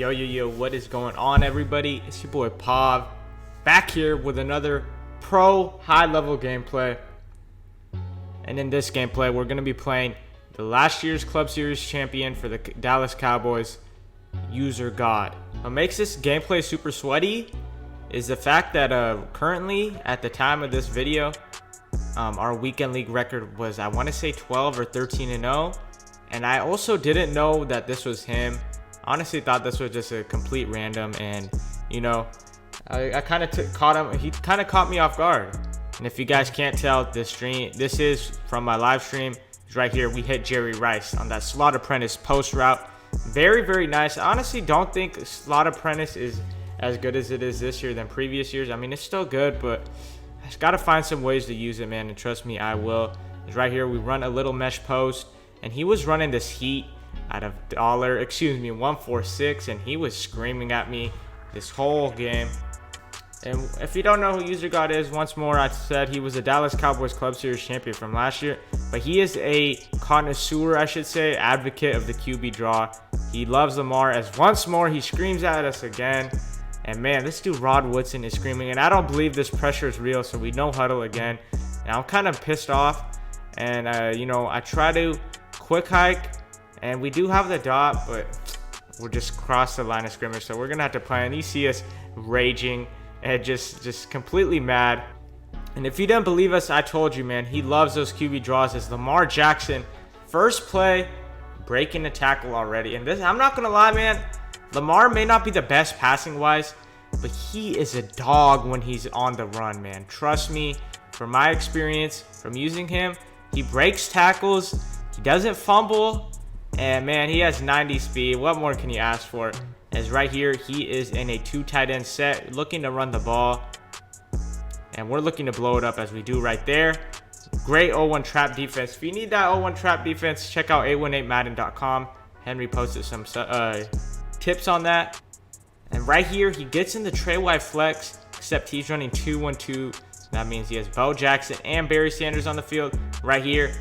Yo, what is going on, everybody? It's your boy Pav, back here with another pro high-level gameplay. And in this gameplay, we're going to be playing the last year's Club Series champion for the Dallas Cowboys, User God. What makes this gameplay super sweaty is the fact that currently, at the time of this video, our weekend league record was, I want to say 12 or 13-0. And I also didn't know that this was him. Honestly thought this was just a complete random, and you know, I kind of caught him. He kind of caught me off guard. And if you guys can't tell, this is from my live stream. It's right here. We hit Jerry Rice on that Slot Apprentice post route. Very nice. I honestly don't think Slot Apprentice is as good as it is this year than previous years. I mean, it's still good, but I just got to find some ways to use it, man, and trust me, I will. It's right here. We run a little mesh post, and he was running this heat out of $146, and he was screaming at me this whole game. And if you don't know who User God is, once more, I said he was a Dallas Cowboys Club Series champion from last year, but he is a connoisseur, I should say, advocate of the QB draw. He loves Lamar, as once more he screams at us again. And man, this dude Rod Woodson is screaming, and I don't believe this pressure is real, so we no huddle again. And I'm kind of pissed off, and you know, I try to quick hike, and we do have the dot, but we're just cross the line of scrimmage, so we're gonna have to play. And you see us raging and just completely mad. And if you didn't believe us, I told you, man, he loves those QB draws. As Lamar Jackson, first play, breaking the tackle already. And this, I'm not gonna lie, man, Lamar may not be the best passing wise, but he is a dog when he's on the run, man. Trust me, from my experience from using him, he breaks tackles, he doesn't fumble, and man, he has 90 speed. What more can you ask for? As right here, he is in a 2 tight end set, looking to run the ball, and we're looking to blow it up as we do right there. Great 0-1 trap defense. If you need that 0-1 trap defense, check out 818madden.com. Henry posted some tips on that. And right here, he gets in the tray wide flex, except he's running 2-1-2. That means he has Bo Jackson and Barry Sanders on the field. Right here,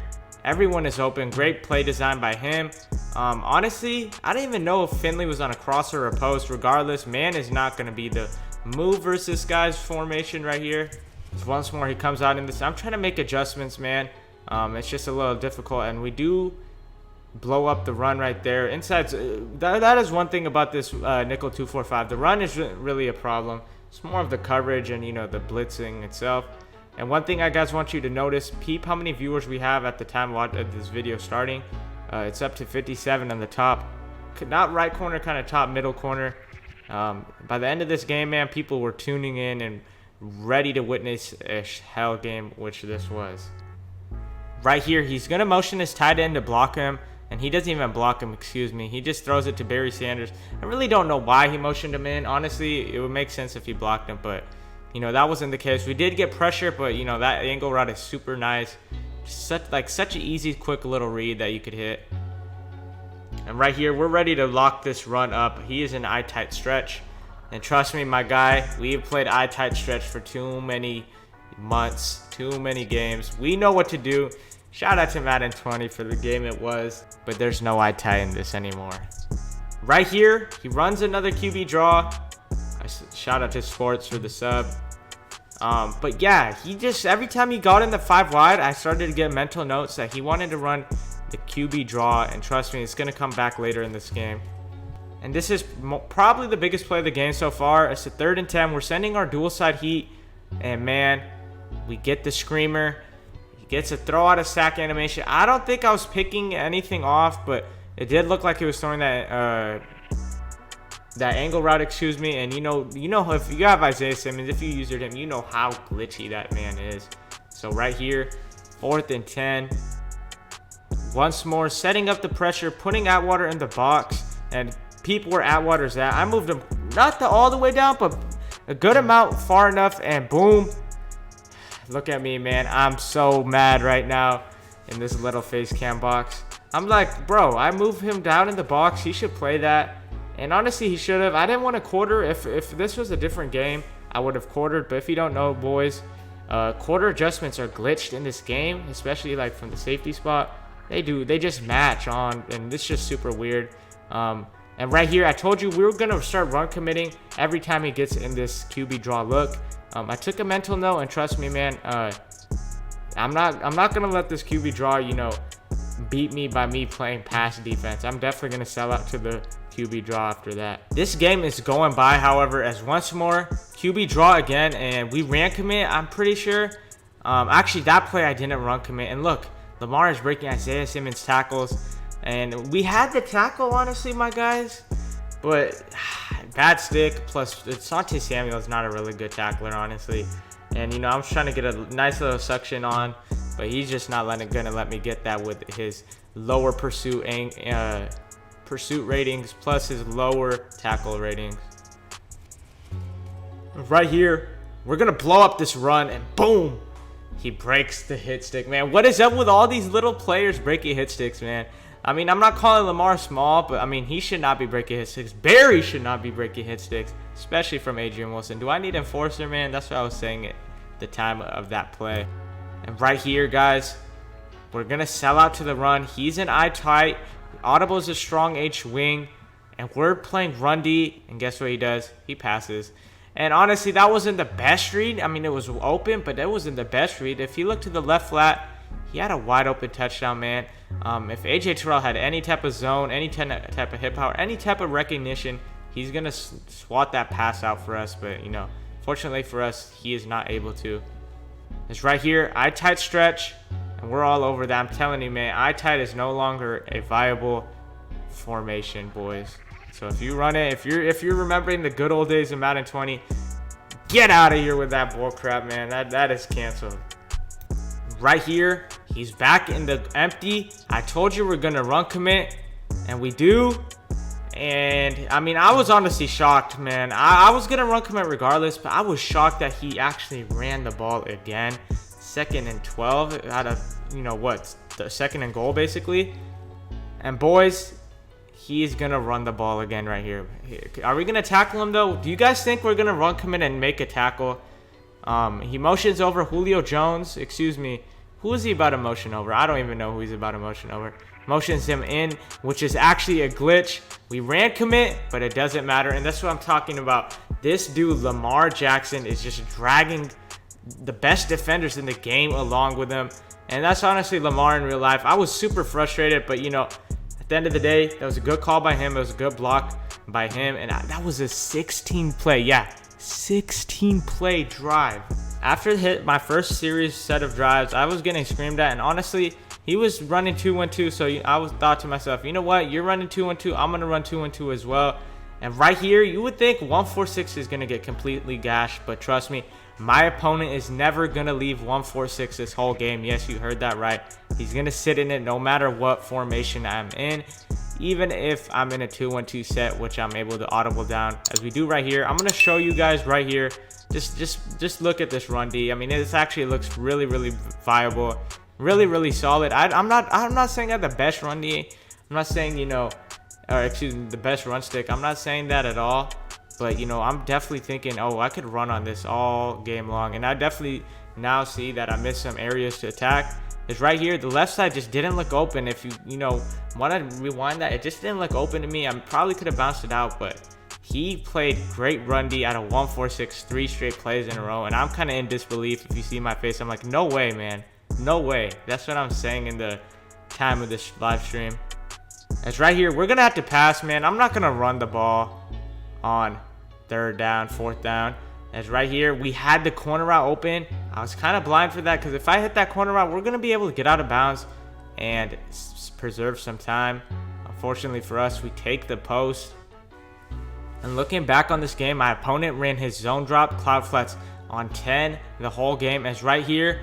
everyone is open. Great play design by him. Honestly, I didn't even know if Finley was on a cross or a post. Regardless, man is not going to be the move versus guys formation right here. So once more, he comes out in this. I'm trying to make adjustments, man. It's just a little difficult, and we do blow up the run right there. Inside, that is one thing about this nickel 245. The run is really a problem. It's more of the coverage and, you know, the blitzing itself. And one thing I guys want you to notice, peep how many viewers we have at the time of this video starting. It's up to 57 on the top, not right corner, kind of top middle corner. By the end of this game, man, people were tuning in and ready to witness a hell game, which this was. Right here, he's going to motion his tight end to block him, and he doesn't even block him, excuse me. He just throws it to Barry Sanders. I really don't know why he motioned him in. Honestly, it would make sense if he blocked him, but you know, that wasn't the case. We did get pressure, but you know, that angle route is super nice. Such an easy, quick little read that you could hit. And right here, we're ready to lock this run up. He is an eye tight stretch, and trust me, my guy, we've played eye tight stretch for too many months, too many games. We know what to do. Shout out to Madden 20 for the game it was, but there's no eye tight in this anymore. Right here, he runs another QB draw. Shout out to Sports for the sub. But yeah, he just, every time he got in the 5 wide, I started to get mental notes that he wanted to run the QB draw, and trust me, it's going to come back later in this game. And this is probably the biggest play of the game so far. It's a 3rd and 10. We're sending our dual side heat, and man, we get the screamer. He gets a throw out of sack animation. I don't think I was picking anything off, but it did look like he was throwing that angle route, excuse me. And you know, if you have Isaiah Simmons, if you used him, you know how glitchy that man is. So right here, 4th and 10. Once more, setting up the pressure, putting Atwater in the box, and people where Atwater's at. I moved him not all the way down, but a good amount, far enough, and boom. Look at me, man. I'm so mad right now in this little face cam box. I'm like, bro, I moved him down in the box. He should play that. And honestly, he should have. I didn't want to quarter. If this was a different game, I would have quartered. But if you don't know, boys, quarter adjustments are glitched in this game, especially like from the safety spot. They just match on, and it's just super weird. And right here, I told you we were going to start run committing every time he gets in this QB draw look. I took a mental note, and trust me, man, I'm not going to let this QB draw, you know, beat me by me playing pass defense. I'm definitely going to sell out to the QB draw after that. This game is going by, however, as once more QB draw again, and we ran commit, I'm pretty sure. Actually, that play I didn't run commit. And look, Lamar is breaking Isaiah Simmons tackles. And we had the tackle, honestly, my guys. But bad stick, plus Asante Samuel is not a really good tackler, honestly. And, you know, I'm trying to get a nice little suction on, but he's just not gonna let me get that with his lower pursuit ratings, plus his lower tackle ratings. Right here, we're gonna blow up this run, and boom, he breaks the hit stick, man. What is up with all these little players breaking hit sticks, man? I mean, I'm not calling Lamar small, but I mean, he should not be breaking hit sticks. Barry should not be breaking hit sticks, especially from Adrian Wilson. Do I need enforcer, man? That's what I was saying at the time of that play. And right here, guys, we're gonna sell out to the run. He's an eye tight. Audible is a strong H wing, and we're playing run D. And guess what he does? He passes. And honestly, that wasn't the best read. I mean, it was open, but that wasn't the best read. If you look to the left flat, he had a wide open touchdown, man. If AJ Terrell had any type of zone, any type of hip power, any type of recognition, he's gonna swat that pass out for us. But you know, fortunately for us, he is not able to. It's right here, eye tight stretch, and we're all over that. I'm telling you, man, eye tight is no longer a viable formation, boys. So if you run it, if you're remembering the good old days of Madden 20, get out of here with that bull crap, man. That is canceled. Right here, he's back in the empty. I told you we're gonna run commit, and we do. And I mean, I was honestly shocked, man. I was gonna run commit regardless, but I was shocked that he actually ran the ball again. 2nd and 12 out of, you know what, the 2nd and goal basically. And boys, he's gonna run the ball again right here. Are we gonna tackle him though? Do you guys think we're gonna run commit and make a tackle? He motions over Julio Jones. Excuse me. Who is he about to motion over? I don't even know who he's about to motion over. Motions him in, which is actually a glitch. We ran commit, but it doesn't matter. And that's what I'm talking about. This dude, Lamar Jackson, is just dragging the best defenders in the game along with him. And that's honestly Lamar in real life. I was super frustrated, but you know, at the end of the day, that was a good call by him. It was a good block by him. And that was a 16 play. Yeah, 16 play drive. After my first series set of drives, I was getting screamed at, and honestly, he was running 2-1-2, so I thought to myself, you know what, you're running 2-1-2, I'm going to run 2-1-2 as well. And right here, you would think 1-4-6 is going to get completely gashed, but trust me, my opponent is never going to leave 1-4-6 this whole game. Yes, you heard that right. He's going to sit in it no matter what formation I'm in, even if I'm in a 2-1-2 set, which I'm able to audible down, as we do right here. I'm going to show you guys right here. Just look at this run D. I mean, this actually looks really, really viable, really, really solid. I'm not saying I have the best run D. I'm not saying, you know, or excuse me, the best run stick. I'm not saying that at all. But you know, I'm definitely thinking, oh, I could run on this all game long. And I definitely now see that I missed some areas to attack. It's right here. The left side just didn't look open. If you know, want to rewind that, it just didn't look open to me. I probably could have bounced it out, but he played great run D out of 1-4-6, 3 straight plays in a row. And I'm kind of in disbelief. If you see my face, I'm like, no way, man. No way. That's what I'm saying in the time of this live stream. It's right here. We're going to have to pass, man. I'm not going to run the ball on 3rd down, 4th down. It's right here. We had the corner route open. I was kind of blind for that because if I hit that corner route, we're going to be able to get out of bounds and preserve some time. Unfortunately for us, we take the post. And looking back on this game, my opponent ran his zone drop cloud flats on 10 the whole game. As right here,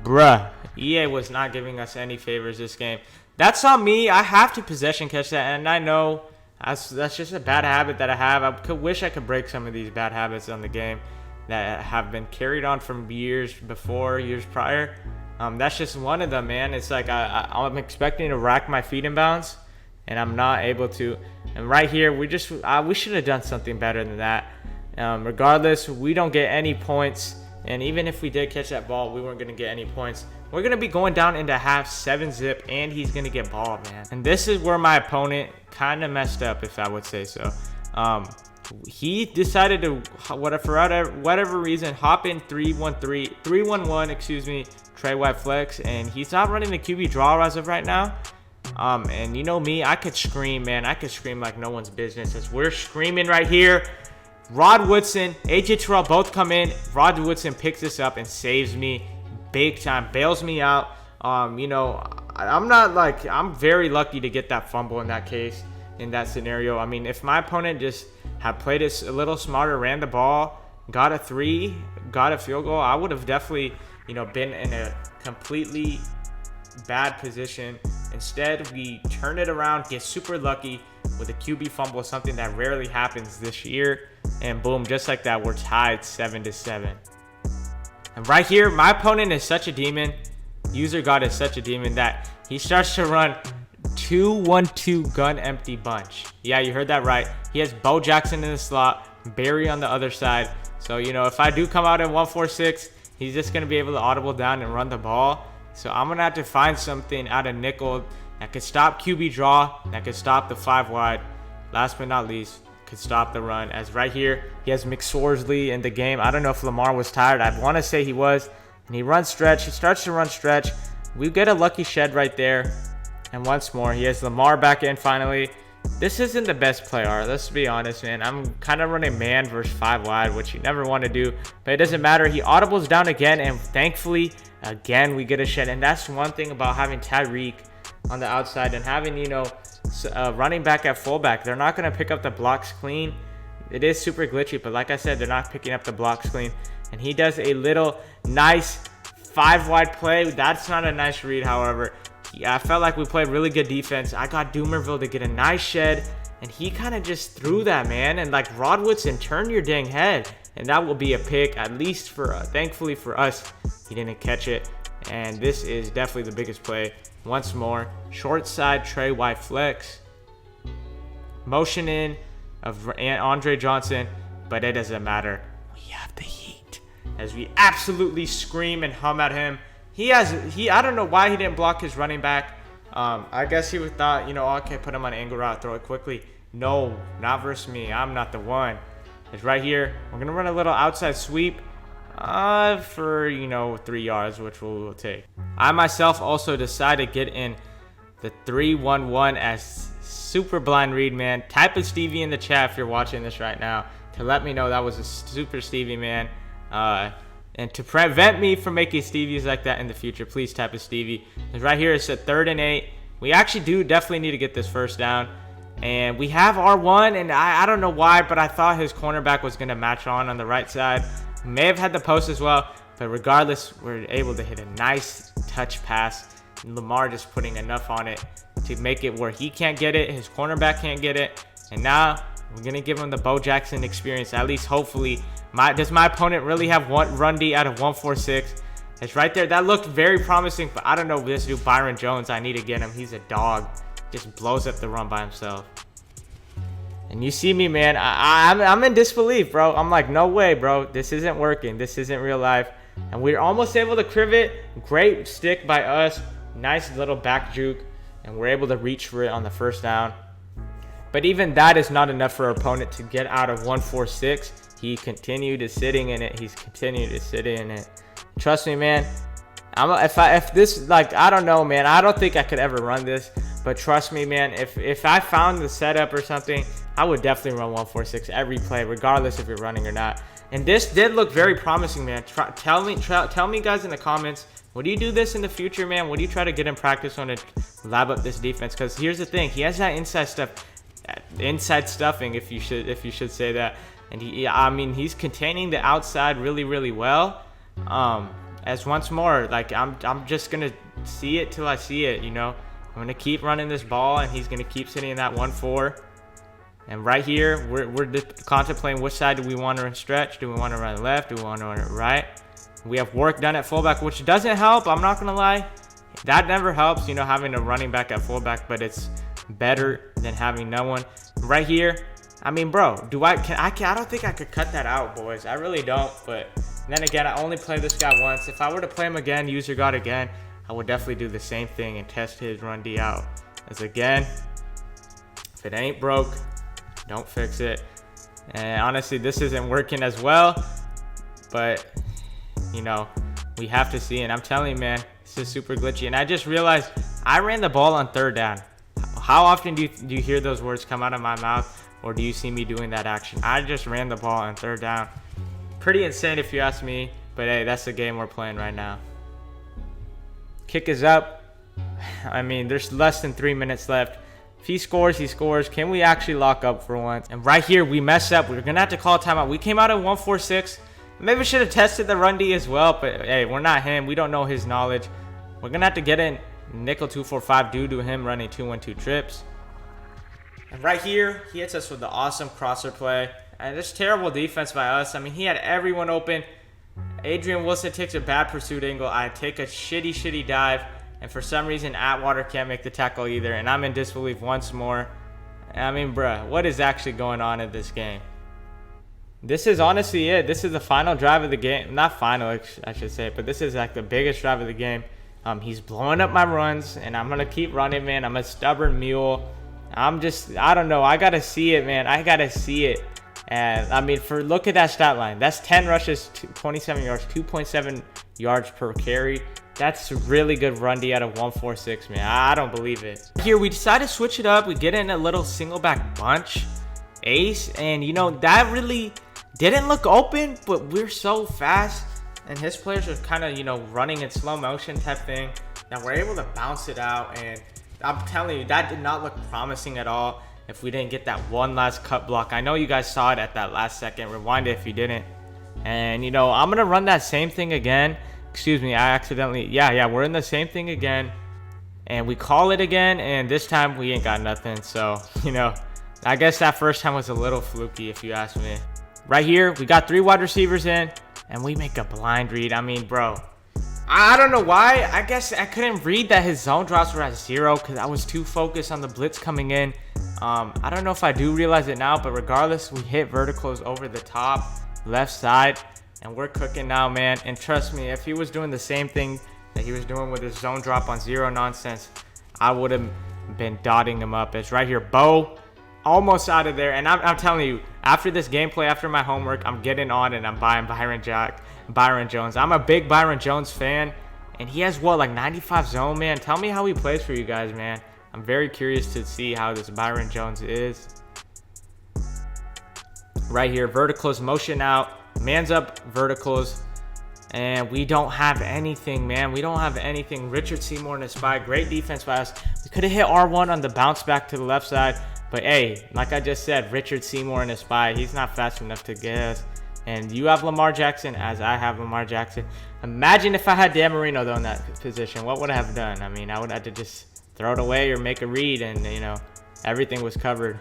bruh, EA was not giving us any favors this game. That's on me. I have to possession catch that, and I know that's just a bad habit that I have. I wish I could break some of these bad habits on the game that have been carried on from years before, years prior. That's just one of them, man. It's like I'm expecting to rack my feet in bounds, and I'm not able to. And right here, we should have done something better than that. Regardless, we don't get any points. And even if we did catch that ball, we weren't going to get any points. we're going to be going down into half 7-zip, and he's going to get ball, man. And this is where my opponent kind of messed up, if I would say so. He decided to, for whatever reason, hop in 3-1-1, excuse me, Trey wide flex, and he's not running the QB draw as of right now. And you know me, I could scream, man. I could scream like no one's business as we're screaming right here. Rod Woodson, AJ Terrell both come in. Rod Woodson picks this up and saves me big time, bails me out. You know, I'm very lucky to get that fumble in that case, in that scenario. I mean, if my opponent just had played it a little smarter, ran the ball, got a 3, got a field goal, I would have definitely, you know, been in a completely bad position. Instead, we turn it around, get super lucky with a QB fumble, something that rarely happens this year. And boom, just like that, we're tied 7-7. And right here, my opponent is such a demon. User God is such a demon that he starts to run 2-1-2 gun empty bunch. Yeah, you heard that right. He has Bo Jackson in the slot, Barry on the other side. So, you know, if I do come out in 1-4-6, he's just going to be able to audible down and run the ball. So I'm going to have to find something out of nickel that could stop QB draw, that could stop the 5 wide. Last but not least, could stop the run. As right here, he has McSorsley in the game. I don't know if Lamar was tired. I want to say he was. And he runs stretch. He starts to run stretch. We get a lucky shed right there. And once more, he has Lamar back in finally. This isn't the best play art. Let's be honest, man. I'm kind of running man versus 5 wide, which you never want to do. But it doesn't matter. He audibles down again. And thankfully, again, we get a shed. And that's one thing about having Tyreek on the outside and having, you know, running back at fullback. They're not going to pick up the blocks clean. It is super glitchy, but like I said, they're not picking up the blocks clean. And he does a little nice 5 wide play. That's not a nice read, however. Yeah, I felt like we played really good defense. I got Doomerville to get a nice shed, and he kind of just threw that, man. And like Rod Woodson, turn your dang head. And that will be a pick, at least for, thankfully for us, he didn't catch it. And this is definitely the biggest play. Once more, short side Trey wide flex. Motion in of Andre Johnson, but it doesn't matter. We have the heat as we absolutely scream and hum at him. I don't know why he didn't block his running back. I guess he thought, you know, okay, put him on angle route, throw it quickly. No, not versus me. I'm not the one. It's right here. We're going to run a little outside sweep for, you know, 3 yards, which we'll take. I myself also decided to get in the 3-1-1 as super blind read, man. Type a Stevie in the chat if you're watching this right now to let me know that was a super Stevie, man. And to prevent me from making Stevies like that in the future, please type a Stevie. Because right here it's a 3rd and 8. We actually definitely need to get this first down. And we have R1, and I don't know why, but I thought his cornerback was going to match on the right side. May have had the post as well, but regardless, we're able to hit a nice touch pass. Lamar just putting enough on it to make it where he can't get it, his cornerback can't get it. And now we're going to give him the Bo Jackson experience, at least hopefully. Does my opponent really have one run D out of 1-4-6? It's right there. That looked very promising, but I don't know this dude, Byron Jones. I need to get him. He's a dog. Just blows up the run by himself. And you see me, man. I'm in disbelief, bro. I'm like, no way, bro. This isn't working. This isn't real life. And we're almost able to criv it. Great stick by us. Nice little back juke. And we're able to reach for it on the first down. But even that is not enough for our opponent to get out of 1-4-6. He continued to sitting in it. He's continued to sit in it. Trust me, man. If this, like, I don't know, man. I don't think I could ever run this. But trust me, man. If I found the setup or something, I would definitely run 1-4-6 every play, regardless if you're running or not. And this did look very promising, man. Tell me, guys, in the comments. Would you do this in the future, man? Would you try to get in practice on it, lab up this defense? Because here's the thing. He has that inside stuffing, if you should say that. And he's containing the outside really, really well. As once more, like I'm just gonna see it till I see it. You know, I'm gonna keep running this ball, and he's gonna keep sitting in that 1-4. And right here, we're contemplating which side do we want to run stretch? Do we want to run left? Do we want to run right? We have work done at fullback, which doesn't help. I'm not gonna lie, that never helps. You know, having a running back at fullback, but it's better than having no one. Right here, I mean, bro, I don't think I could cut that out, boys. I really don't. But then again, I only played this guy once. If I were to play him again, user god again, I would definitely do the same thing and test his run D out. As again, if it ain't broke, don't fix it. And honestly, this isn't working as well. But, you know, we have to see. And I'm telling you, man, this is super glitchy. And I just realized I ran the ball on 3rd down. How often do you hear those words come out of my mouth? Or do you see me doing that action? I just ran the ball on 3rd down. Pretty insane if you ask me. But hey, that's the game we're playing right now. Kick is up. I mean, there's less than 3 minutes left. If he scores, he scores. Can we actually lock up for once? And right here, we mess up. We're going to have to call a timeout. We came out at 146. Maybe we should have tested the run D as well. But hey, we're not him. We don't know his knowledge. We're going to have to get in nickel 245 due to him running 2-1-2 trips. And right here, he hits us with the awesome crosser play. And just terrible defense by us. I mean, he had everyone open. Adrian Wilson takes a bad pursuit angle. I take a shitty dive. And for some reason, Atwater can't make the tackle either. And I'm in disbelief once more. I mean, bruh, what is actually going on in this game? This is honestly it. This is the final drive of the game. Not final, I should say. But this is like the biggest drive of the game. He's blowing up my runs. And I'm going to keep running, man. I'm a stubborn mule. I don't know. I got to see it, man. I got to see it. And I mean, look at that stat line. That's 10 rushes, 27 yards, 2.7 yards per carry. That's a really good run D out of 146, man. I don't believe it. Here, we decide to switch it up. We get in a little single back bunch. Ace. And, you know, that really didn't look open, but we're so fast. And his players are kind of, you know, running in slow motion type thing. That we're able to bounce it out. And I'm telling you, that did not look promising at all if we didn't get that one last cut block. I know you guys saw it at that last second. Rewind it if you didn't. And, you know, I'm going to run that same thing again. Excuse me, I accidentally... Yeah, we're in the same thing again. And we call it again, and this time we ain't got nothing. So, you know, I guess that first time was a little fluky if you ask me. Right here, we got 3 wide receivers in, and we make a blind read. I mean, bro, I don't know why. I guess I couldn't read that his zone drops were at 0 because I was too focused on the blitz coming in. I don't know if I do realize it now, but regardless, we hit verticals over the top, left side, and we're cooking now, man. And trust me, if he was doing the same thing that he was doing with his zone drop on 0 nonsense, I would have been dotting him up. It's right here, Bo, almost out of there. And I'm telling you, after this gameplay, after my homework, I'm getting on and I'm buying Byron Jones. I'm a big Byron Jones fan, and he has what, like 95 zone, man. Tell me how he plays for you guys, man. I'm very curious to see how this Byron Jones is. Right here, verticals, motion out, man's up, verticals, and we don't have anything, man. We don't have anything. Richard Seymour in the spy, great defense by us. We could have hit R1 on the bounce back to the left side, but hey, like I just said, Richard Seymour in the spy, he's not fast enough to get us. And you have Lamar Jackson as I have Lamar Jackson. Imagine if I had Dan Marino, though, in that position. What would I have done? I mean, I would have to just throw it away or make a read, and, you know, everything was covered.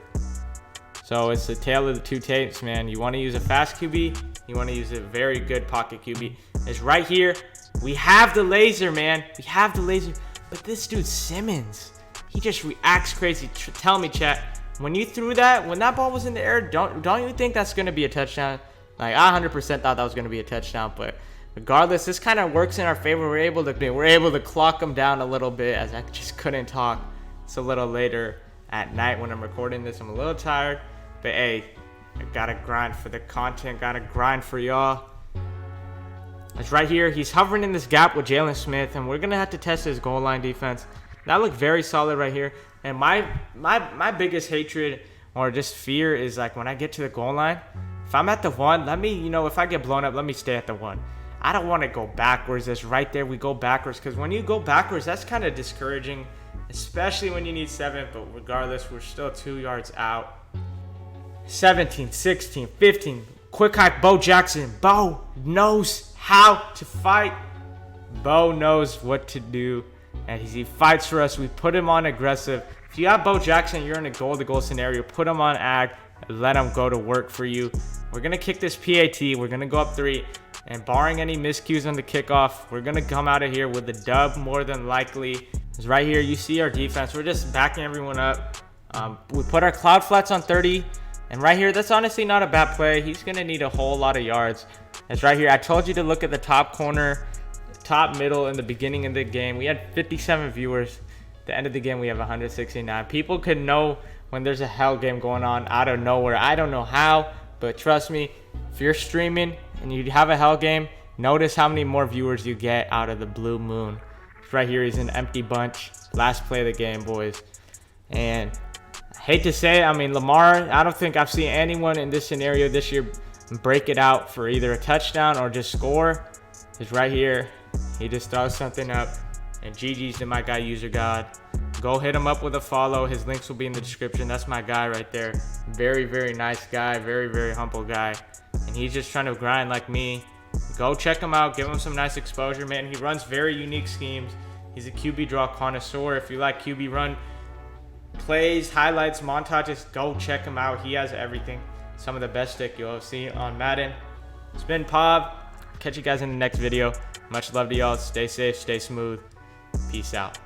So it's the tale of the two tapes, man. You want to use a fast QB. You want to use a very good pocket QB. It's right here. We have the laser, man. We have the laser. But this dude, Simmons, he just reacts crazy. Tell me, chat, when you threw that, when that ball was in the air, don't you think that's going to be a touchdown? Like, I 100% thought that was going to be a touchdown, but regardless, this kind of works in our favor. We're able to clock him down a little bit, as I just couldn't talk. It's a little later at night when I'm recording this. I'm a little tired, but hey, I gotta grind for the content, gotta grind for y'all. It's right here. He's hovering in this gap with Jalen Smith, and we're gonna have to test his goal line defense. That looked very solid right here. And my biggest hatred or just fear is, like, when I get to the goal line, if I'm at the 1, let me, you know, if I get blown up, let me stay at the 1. I don't want to go backwards. It's right there. We go backwards, because when you go backwards, that's kind of discouraging, especially when you need 7. But regardless, we're still 2 yards out. 17, 16, 15. Quick hike, Bo Jackson. Bo knows how to fight. Bo knows what to do, and he fights for us. We put him on aggressive. If you have Bo Jackson, you're in a goal-to-goal scenario. Put him on ag. Let him go to work for you. We're going to kick this PAT. We're going to go up 3. And barring any miscues on the kickoff, we're going to come out of here with a dub more than likely. It's right here. You see our defense. We're just backing everyone up. We put our cloud flats on 30. And right here, that's honestly not a bad play. He's going to need a whole lot of yards. As right here, I told you to look at the top corner, top middle in the beginning of the game. We had 57 viewers. At the end of the game, we have 169. People could know when there's a hell game going on out of nowhere. I don't know how, but trust me, if you're streaming and you have a hell game, notice how many more viewers you get out of the blue moon. Right here, he's an empty bunch. Last play of the game, boys. And I hate to say it, I mean, Lamar, I don't think I've seen anyone in this scenario this year break it out for either a touchdown or just score. Because right here, he just throws something up. And GG's to my guy, User God. Go hit him up with a follow. His links will be in the description. That's my guy right there. Very, very nice guy. Very, very humble guy. And he's just trying to grind like me. Go check him out. Give him some nice exposure, man. He runs very unique schemes. He's a QB draw connoisseur. If you like QB run plays, highlights, montages, go check him out. He has everything. Some of the best stick you'll see on Madden. It's been Pav. Catch you guys in the next video. Much love to y'all. Stay safe, stay smooth. Peace out.